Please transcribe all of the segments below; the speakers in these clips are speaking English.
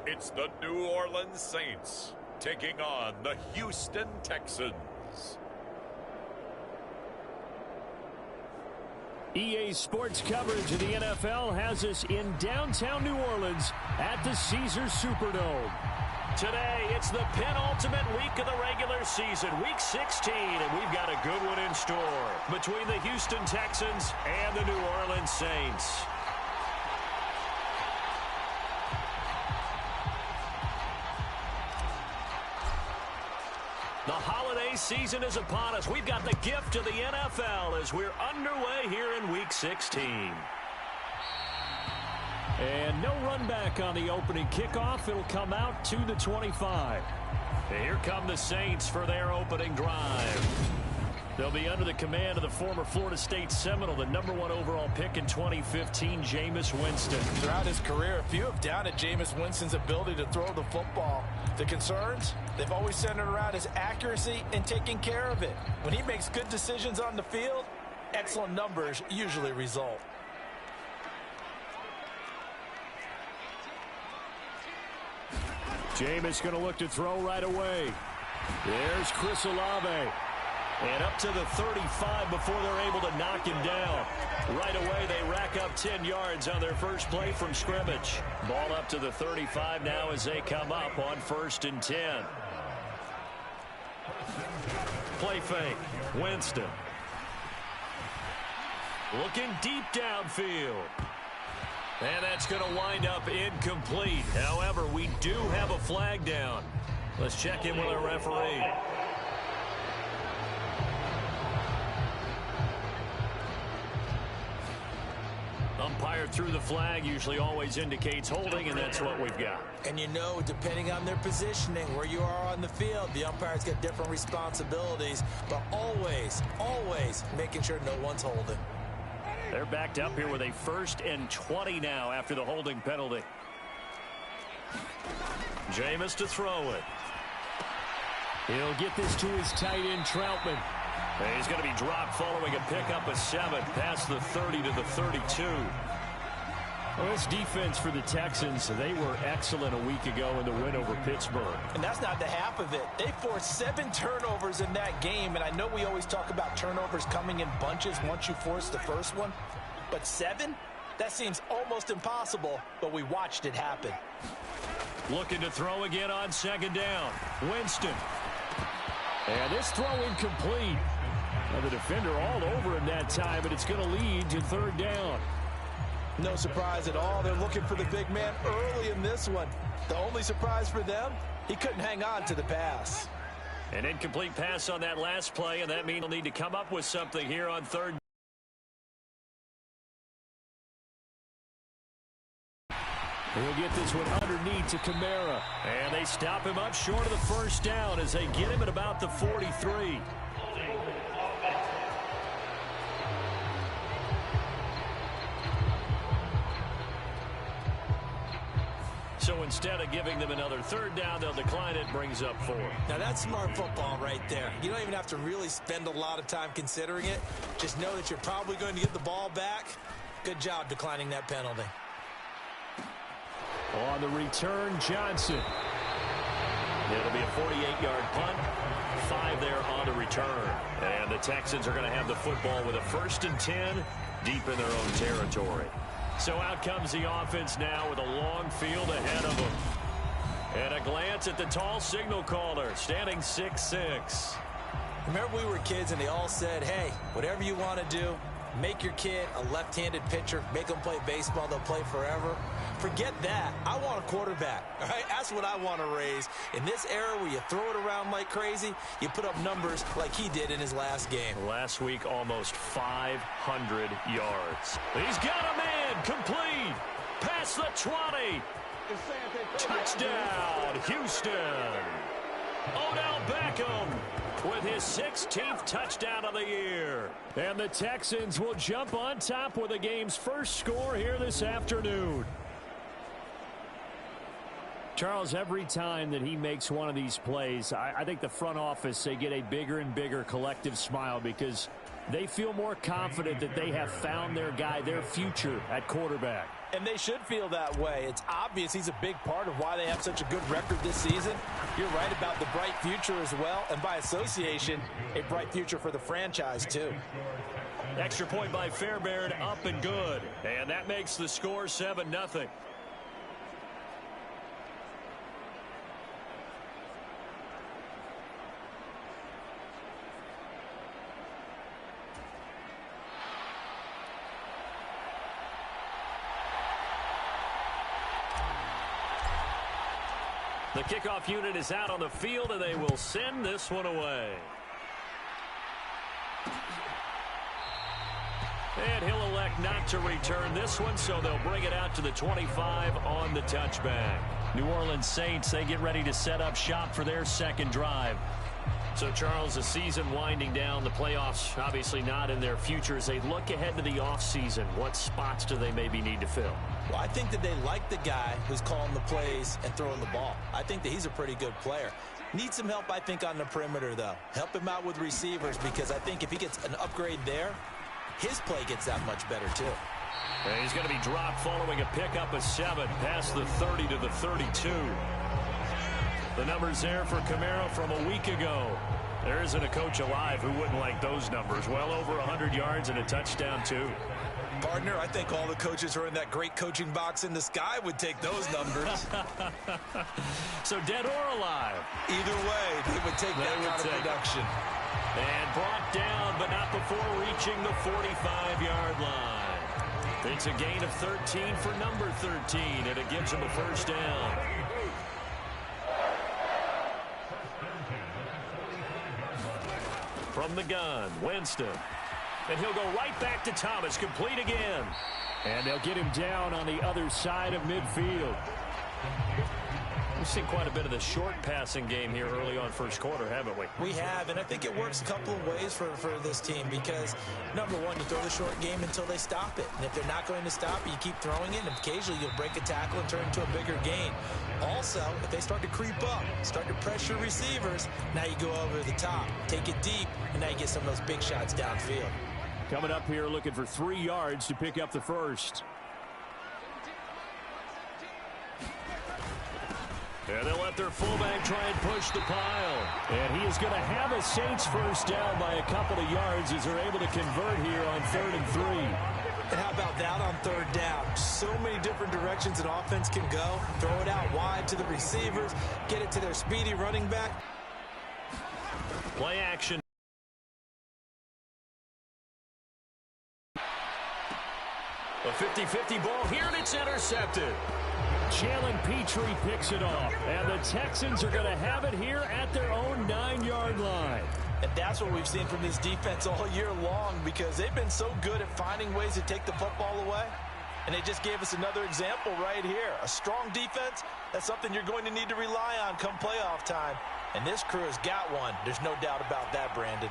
It's the New Orleans Saints taking on the Houston Texans. EA Sports coverage of the NFL has us in downtown New Orleans at the Caesars Superdome. Today, it's the penultimate week of the regular season, Week 16, and we've got a good one in store between the Houston Texans and the New Orleans Saints. The holiday season is upon us. We've got the gift of the NFL as we're underway here in Week 16. And no run back on the opening kickoff. It'll come out to the 25. And here come the Saints for their opening drive. They'll be under the command of the former Florida State Seminole, the #1 overall pick in 2015, Jameis Winston. Throughout his career, few have doubted Jameis Winston's ability to throw the football. The concerns, they've always centered around his accuracy and taking care of it. When he makes good decisions on the field, excellent numbers usually result. Jameis going to look to throw right away. There's Chris Olave. And up to the 35 before they're able to knock him down. Right away, they rack up 10 yards on their first play from scrimmage. Ball up to the 35 now as they come up on 1st and 10. Play fake. Winston. Looking deep downfield. And that's going to wind up incomplete. However, we do have a flag down. Let's check in with our referee. Umpire through the flag usually always indicates holding, and that's what we've got. And you know, depending on their positioning, where you are on the field, the umpires get different responsibilities, but always, always making sure no one's holding. They're backed up here with a 1st and 20 now after the holding penalty. Jameis to throw it. He'll get this to his tight end, Troutman. And he's going to be dropped following a pickup of 7 past the 30 to the 32. Well, this defense for the Texans, they were excellent a week ago in the win over Pittsburgh. And that's not the half of it. They forced 7 turnovers in that game, and I know we always talk about turnovers coming in bunches once you force the first one, but 7? That seems almost impossible, but we watched it happen. Looking to throw again on 2nd down. Winston. And this throw incomplete. Now the defender all over him that time, but it's going to lead to 3rd down. No surprise at all. They're looking for the big man early in this one. The only surprise for them, he couldn't hang on to the pass. An incomplete pass on that last play, and that means they'll need to come up with something here on 3rd. He'll get this one underneath to Kamara. And they stop him up short of the 1st down as they get him at about the 43. So instead of giving them another 3rd down, they'll decline it, brings up 4. Now that's smart football right there. You don't even have to really spend a lot of time considering it. Just know that you're probably going to get the ball back. Good job declining that penalty. On the return, Johnson. It'll be a 48-yard punt. 5 there on the return. And the Texans are going to have the football with a 1st and 10 deep in their own territory. So out comes the offense now with a long field ahead of them. And a glance at the tall signal caller, standing 6'6". Remember we were kids and they all said, hey, whatever you want to do, make your kid a left-handed pitcher, make them play baseball, they'll play forever. Forget that. I want a quarterback, all right? That's what I want to raise. In this era where you throw it around like crazy, you put up numbers like he did in his last game. Last week, almost 500 yards. He's got a man complete. Past the 20. Touchdown, Houston. Odell Beckham with his 16th touchdown of the year. And the Texans will jump on top with the game's first score here this afternoon. Charles, every time that he makes one of these plays, I think the front office, they get a bigger and bigger collective smile because they feel more confident that they have found their guy, their future at quarterback. And they should feel that way. It's obvious he's a big part of why they have such a good record this season. You're right about the bright future as well, and by association, a bright future for the franchise too. Extra point by Fairbairn, up and good. And that makes the score 7-0. The kickoff unit is out on the field, and they will send this one away. And he'll elect not to return this one, so they'll bring it out to the 25 on the touchback. New Orleans Saints, they get ready to set up shop for their second drive. So, Charles, the season winding down, the playoffs obviously not in their future. As they look ahead to the offseason, what spots do they maybe need to fill? Well, I think that they like the guy who's calling the plays and throwing the ball. I think that he's a pretty good player. Needs some help, I think, on the perimeter, though. Help him out with receivers, because I think if he gets an upgrade there, his play gets that much better, too. And he's going to be dropped following a pickup of 7 past the 30 to the 32. The numbers there for Kamara from a week ago. There isn't a coach alive who wouldn't like those numbers. Well over 100 yards and a touchdown, too. Partner, I think all the coaches who are in that great coaching box in the sky would take those numbers. So dead or alive? Either way, they would take that kind of production. And brought down, but not before reaching the 45-yard line. It's a gain of 13 for number 13, and it gives him a first down. From the gun, Winston. And he'll go right back to Thomas, complete again. And they'll get him down on the other side of midfield. We've seen quite a bit of the short passing game here early on first quarter, haven't we? We have, and I think it works a couple of ways for this team because, number one, you throw the short game until they stop it. And if they're not going to stop it, you keep throwing it, and occasionally you'll break a tackle and turn it into a bigger gain. Also, if they start to creep up, start to pressure receivers, now you go over the top, take it deep, and now you get some of those big shots downfield. Coming up here looking for 3 yards to pick up the first. And they'll let their fullback try and push the pile. And he is going to have a Saints first down by a couple of yards as they're able to convert here on 3rd and 3. And how about that on 3rd down? So many different directions an offense can go. Throw it out wide to the receivers. Get it to their speedy running back. Play action. A 50-50 ball here, and it's intercepted. Jalen Petrie picks it off, and the Texans are going to have it here at their own 9-yard line. And that's what we've seen from this defense all year long because they've been so good at finding ways to take the football away. And they just gave us another example right here. A strong defense, that's something you're going to need to rely on come playoff time. And this crew has got one. There's no doubt about that, Brandon.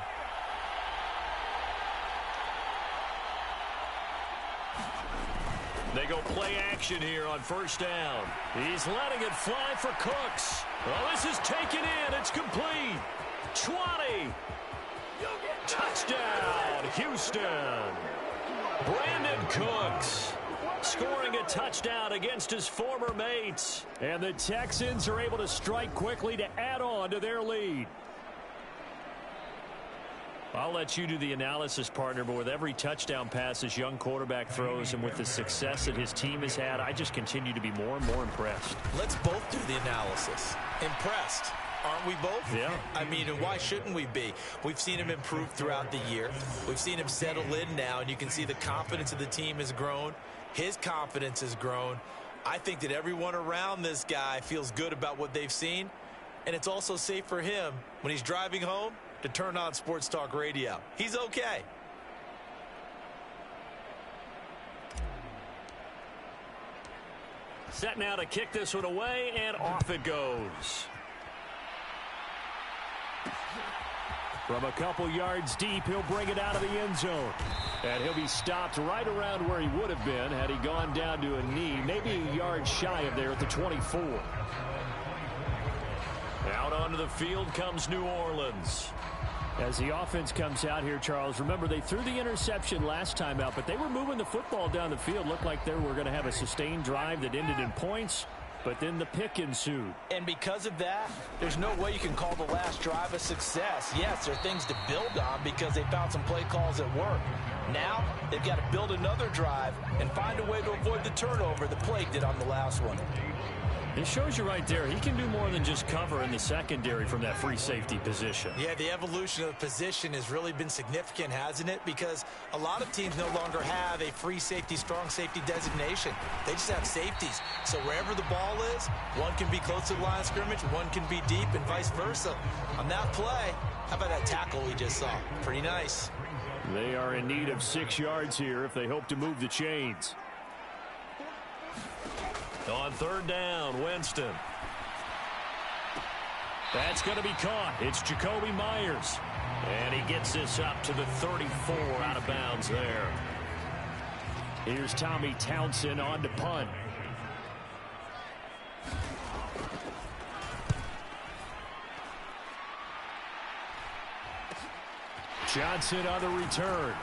They go play action here on 1st down. He's letting it fly for Cooks. Well, this is taken in. It's complete. 20. Touchdown, Houston. Brandon Cooks scoring a touchdown against his former mates. And the Texans are able to strike quickly to add on to their lead. I'll let you do the analysis, partner, but with every touchdown pass this young quarterback throws and with the success that his team has had, I just continue to be more and more impressed. Let's both do the analysis. Impressed. Aren't we both? Yeah. I mean, why shouldn't we be? We've seen him improve throughout the year. We've seen him settle in now, and you can see the confidence of the team has grown. His confidence has grown. I think that everyone around this guy feels good about what they've seen, and it's also safe for him when he's driving home to turn on Sports Talk Radio. He's okay. Set now to kick this one away, and off it goes. From a couple yards deep, he'll bring it out of the end zone. And he'll be stopped right around where he would have been had he gone down to a knee, maybe a yard shy of there at the 24. Out onto the field comes New Orleans. As the offense comes out here, Charles, remember they threw the interception last time out, but they were moving the football down the field. Looked like they were going to have a sustained drive that ended in points, but then the pick ensued. And because of that, there's no way you can call the last drive a success. Yes, there are things to build on because they found some play calls that work. Now, they've got to build another drive and find a way to avoid the turnover the play did on the last one. It shows you right there, he can do more than just cover in the secondary from that free safety position. Yeah, the evolution of the position has really been significant, hasn't it? Because a lot of teams no longer have a free safety, strong safety designation. They just have safeties. So wherever the ball is, one can be close to the line of scrimmage, one can be deep, and vice versa. On that play, how about that tackle we just saw? Pretty nice. They are in need of 6 yards here if they hope to move the chains. On third down, Winston. That's going to be caught. It's Jacoby Myers. And he gets this up to the 34 out of bounds there. Here's Tommy Townsend on to punt. Johnson on the return.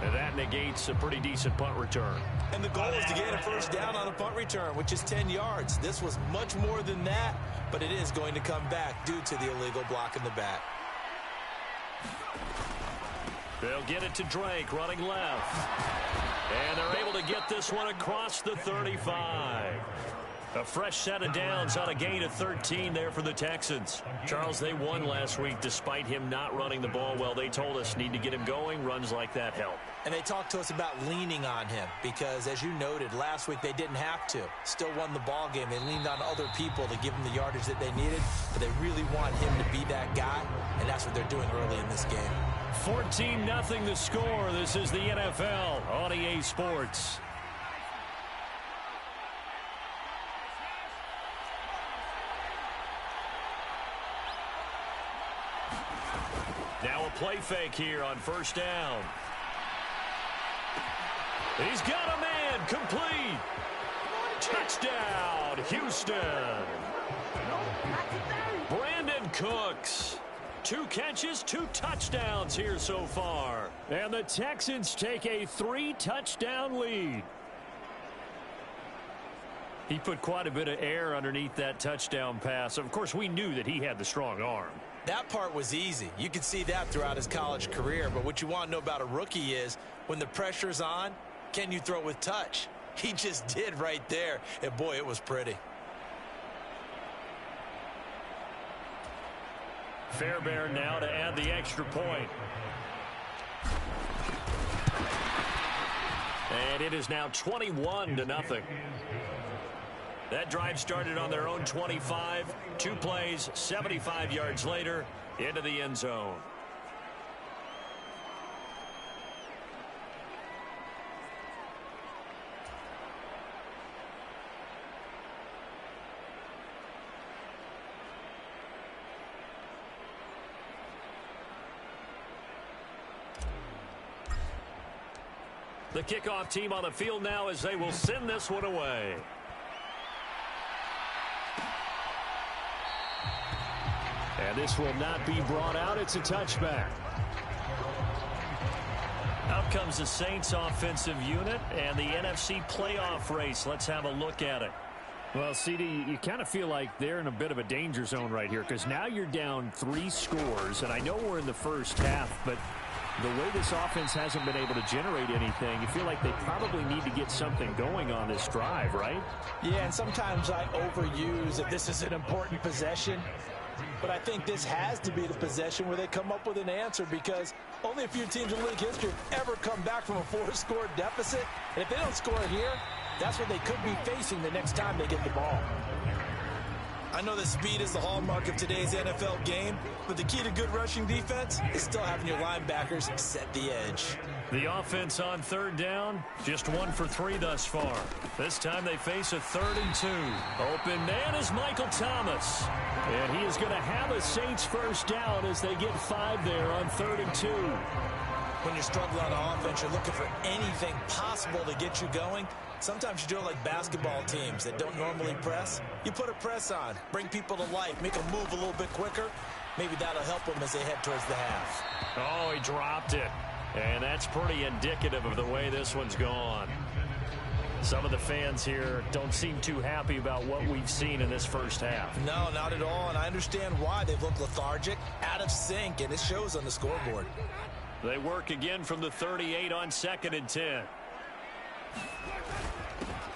And that negates a pretty decent punt return. And the goal is to gain a first down on a punt return, which is 10 yards. This was much more than that, but it is going to come back due to the illegal block in the back. They'll get it to Drake running left. And they're able to get this one across the 35. A fresh set of downs on a gain of 13 there for the Texans. Charles, they won last week despite him not running the ball well. They told us need to get him going. Runs like that help. And they talked to us about leaning on him because, as you noted, last week they didn't have to. Still won the ball game. They leaned on other people to give them the yardage that they needed, but they really want him to be that guy, and that's what they're doing early in this game. 14-0 the score. This is the NFL on EA Sports. Now a play fake here on first down. He's got a man complete. Touchdown, Houston. Brandon Cooks. 2 catches, 2 touchdowns here so far. And the Texans take a 3-touchdown lead. He put quite a bit of air underneath that touchdown pass. Of course, we knew that he had the strong arm. That part was easy. You could see that throughout his college career. But what you want to know about a rookie is when the pressure's on, can you throw with touch? He just did right there. And, boy, it was pretty. Fairbairn now to add the extra point. And it is now 21-0. That drive started on their own 25. 2 plays, 75 yards later, into the end zone. The kickoff team on the field now as they will send this one away. And this will not be brought out. It's a touchback. Out comes the Saints offensive unit and the NFC playoff race. Let's have a look at it. Well, CD, you kind of feel like they're in a bit of a danger zone right here because now you're down 3 scores. And I know we're in the first half, but the way this offense hasn't been able to generate anything, you feel like they probably need to get something going on this drive, right? Yeah, and sometimes I overuse that this is an important possession. But I think this has to be the possession where they come up with an answer because only a few teams in league history have ever come back from a 4-score deficit. And if they don't score here, that's what they could be facing the next time they get the ball. I know that speed is the hallmark of today's NFL game, but the key to good rushing defense is still having your linebackers set the edge. The offense on third down, just 1 for 3 thus far. This time they face a 3rd and 2. Open man is Michael Thomas. And he is going to have a Saints first down as they get 5 there on 3rd and 2. When you're struggling on offense, you're looking for anything possible to get you going. Sometimes you do it like basketball teams that don't normally press. You put a press on, bring people to life, make them move a little bit quicker. Maybe that'll help them as they head towards the half. Oh, he dropped it. And that's pretty indicative of the way this one's gone. Some of the fans here don't seem too happy about what we've seen in this first half. No, not at all, and I understand why. They've looked lethargic, out of sync, and it shows on the scoreboard. They work again from the 38 on 2nd and 10.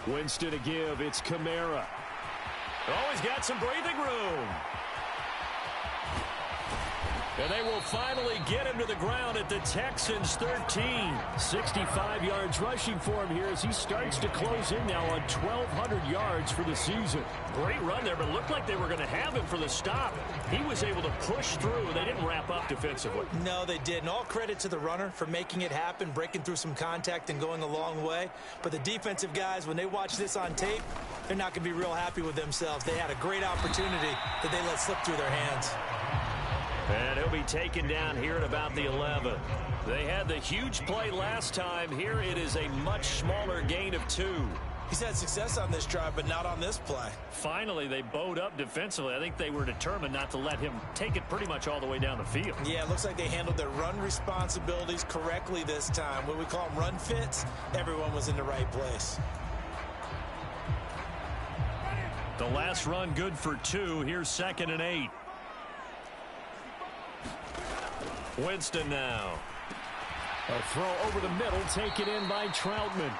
Winston to give. It's Kamara. Oh, he's got some breathing room. And they will finally get him to the ground at the Texans 13. 65 yards rushing for him here as he starts to close in now on 1,200 yards for the season. Great run there, but it looked like they were going to have him for the stop. He was able to push through. They didn't wrap up defensively. No, they didn't. All credit to the runner for making it happen, breaking through some contact and going a long way. But the defensive guys, when they watch this on tape, they're not going to be real happy with themselves. They had a great opportunity that they let slip through their hands. And he'll be taken down here at about the 11. They had the huge play last time. Here it is a much smaller gain of 2. He's had success on this drive, but not on this play. Finally, they bowed up defensively. I think they were determined not to let him take it pretty much all the way down the field. Yeah, it looks like they handled their run responsibilities correctly this time. When we call them run fits, everyone was in the right place. The last run good for 2. Here's 2nd and 8. Winston now. A throw over the middle, taken in by Troutman.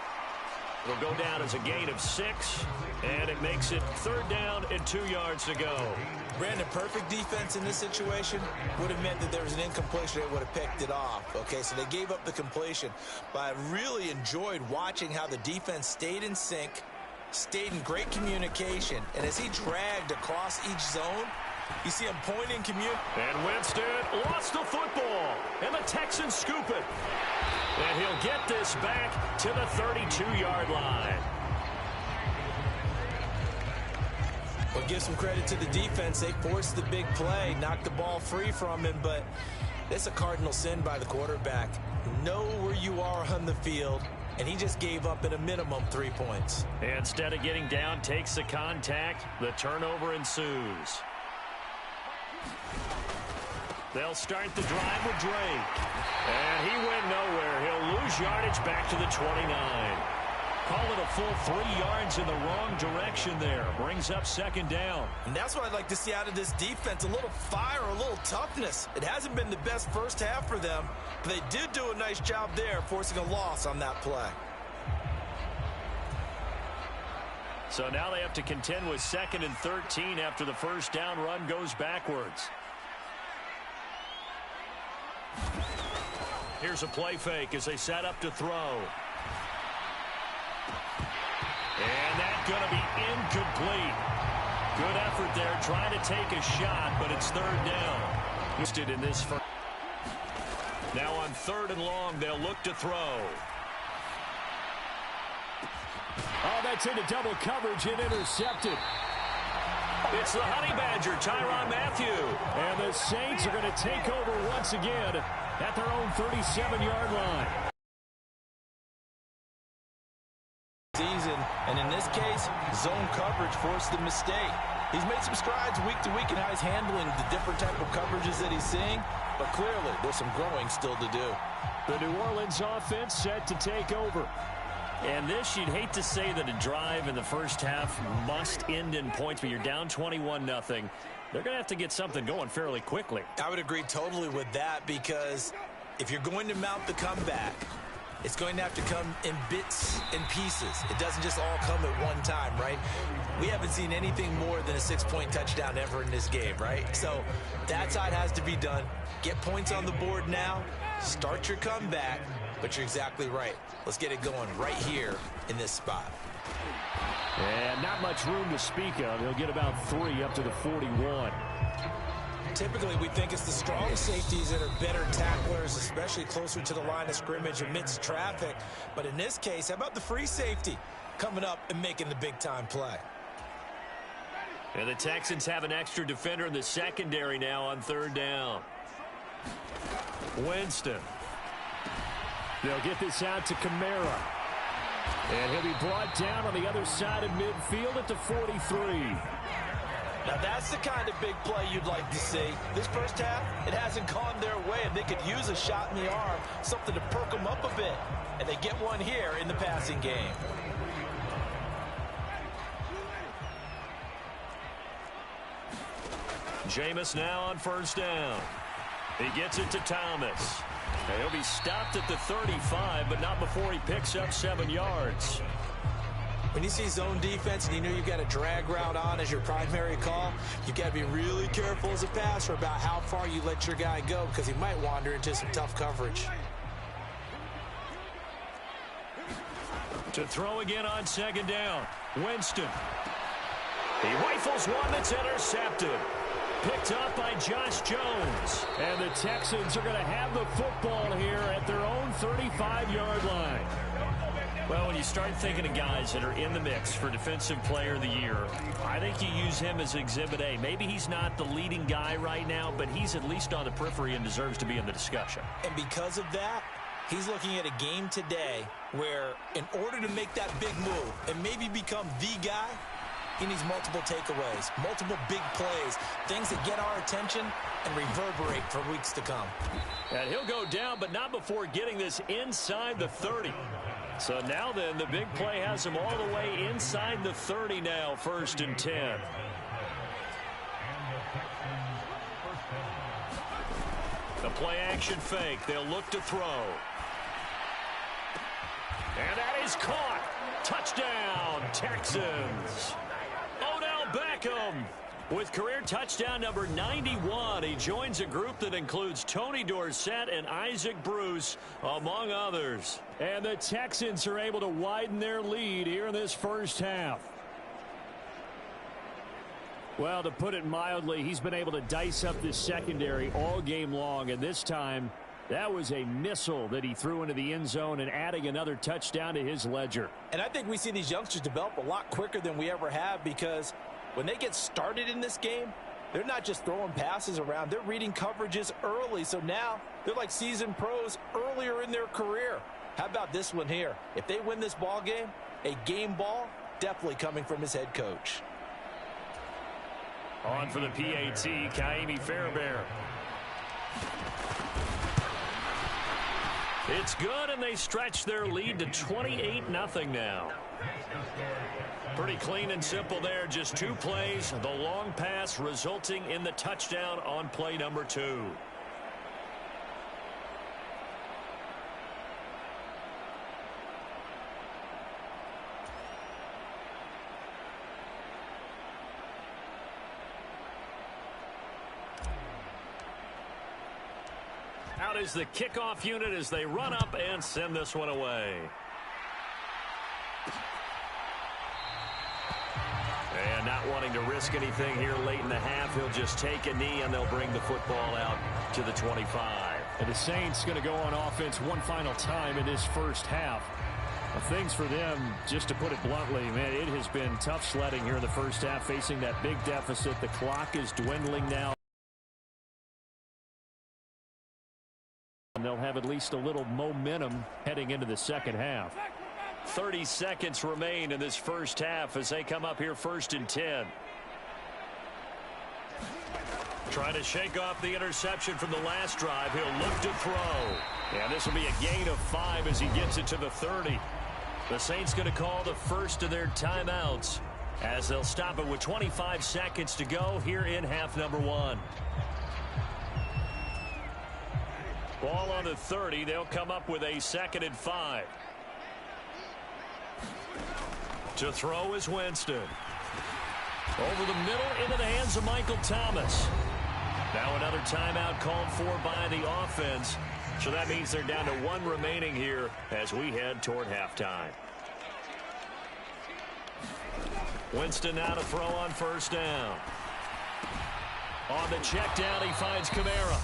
It'll go down as a gain of 6, and it makes it 3rd down and 2 yards to go. Brandon, perfect defense in this situation would have meant that there was an incompletion. They would have picked it off. Okay, so they gave up the completion. But I really enjoyed watching how the defense stayed in sync, stayed in great communication, and as he dragged across each zone, you see him pointing, and Winston lost the football, and the Texans scoop it. And he'll get this back to the 32-yard line. Well, give some credit to the defense. They forced the big play, knocked the ball free from him, but it's a cardinal sin by the quarterback. Know where you are on the field, and he just gave up at a minimum 3 points. Instead of getting down, takes the contact. The turnover ensues. They'll start the drive with Drake. And he went nowhere. He'll lose yardage back to the 29. Call it a full 3 yards in the wrong direction there. Brings up 2nd down. And that's what I'd like to see out of this defense. A little fire, a little toughness. It hasn't been the best first half for them, but they did do a nice job there, forcing a loss on that play. So now they have to contend with 2nd and 13 after the first down run goes backwards. Here's a play fake as they set up to throw. And that's going to be incomplete. Good effort there, trying to take a shot, but it's 3rd down. Listed in this first. Now on 3rd and long, they'll look to throw. Oh, that's into double coverage and intercepted. It's the Honey Badger, Tyrann Mathieu. And the Saints are going to take over once again at their own 37-yard line. Season, and in this case, zone coverage forced the mistake. He's made some strides week to week in how he's handling the different type of coverages that he's seeing, but clearly there's some growing still to do. The New Orleans offense set to take over. And this, you'd hate to say that a drive in the first half must end in points, but you're down 21-0. They're going to have to get something going fairly quickly. I would agree totally with that, because if you're going to mount the comeback, it's going to have to come in bits and pieces. It doesn't just all come at one time, right? We haven't seen anything more than a 6-point touchdown ever in this game, right? So that's how it has to be done. Get points on the board now, start your comeback, but you're exactly right. Let's get it going right here in this spot. And not much room to speak of. He'll get about 3 up to the 41. Typically, we think it's the strong safeties that are better tacklers, especially closer to the line of scrimmage amidst traffic. But in this case, how about the free safety coming up and making the big-time play? And the Texans have an extra defender in the secondary now on 3rd down. Winston. They'll get this out to Kamara. And he'll be brought down on the other side of midfield at the 43. Now, that's the kind of big play you'd like to see. This first half, it hasn't gone their way, and they could use a shot in the arm, something to perk them up a bit. And they get one here in the passing game. Jameis now on 1st down. He gets it to Thomas. And he'll be stopped at the 35, but not before he picks up 7 yards. When you see zone defense and you know you've got a drag route on as your primary call, you've got to be really careful as a passer about how far you let your guy go because he might wander into some tough coverage. To throw again on 2nd down, Winston. He rifles one that's intercepted. Picked up by Josh Jones. And the Texans are going to have the football here at their own 35-yard line. Well, when you start thinking of guys that are in the mix for Defensive Player of the Year, I think you use him as Exhibit A. Maybe he's not the leading guy right now, but he's at least on the periphery and deserves to be in the discussion. And because of that, he's looking at a game today where in order to make that big move and maybe become the guy, he needs multiple takeaways, multiple big plays, things that get our attention and reverberate for weeks to come. And he'll go down, but not before getting this inside the 30. So now then, the big play has him all the way inside the 30 now, 1st and 10. The play action fake. They'll look to throw. And that is caught. Touchdown, Texans. Odell Beckham with career touchdown number 91. He joins a group that includes Tony Dorsett and Isaac Bruce, among others. And the Texans are able to widen their lead here in this first half. Well, to put it mildly, he's been able to dice up this secondary all game long, and this time that was a missile that he threw into the end zone and adding another touchdown to his ledger. And I think we see these youngsters develop a lot quicker than we ever have because when they get started in this game, they're not just throwing passes around. They're reading coverages early. So now they're like seasoned pros earlier in their career. How about this one here? If they win this ball game, a game ball definitely coming from his head coach. On for the PAT, Kaimi Fairbairn. It's good, and they stretch their lead to 28-0 now. Pretty clean and simple there. Just 2 plays. The long pass resulting in the touchdown on play number 2. Out is the kickoff unit as they run up and send this one away. And not wanting to risk anything here late in the half, he'll just take a knee and they'll bring the football out to the 25. And the Saints going to go on offense one final time in this first half. Well, things for them, just to put it bluntly, man, it has been tough sledding here in the first half, facing that big deficit. The clock is dwindling now. And they'll have at least a little momentum heading into the second half. 30 seconds remain in this first half as they come up here 1st and 10. Trying to shake off the interception from the last drive. He'll look to throw. And this will be a gain of 5 as he gets it to the 30. The Saints going to call the first of their timeouts as they'll stop it with 25 seconds to go here in half number 1. Ball on the 30. They'll come up with a 2nd and 5. To throw is Winston. Over the middle into the hands of Michael Thomas. Now another timeout called for by the offense. So that means they're down to 1 remaining here as we head toward halftime. Winston now to throw on first down. On the check down, he finds Kamara.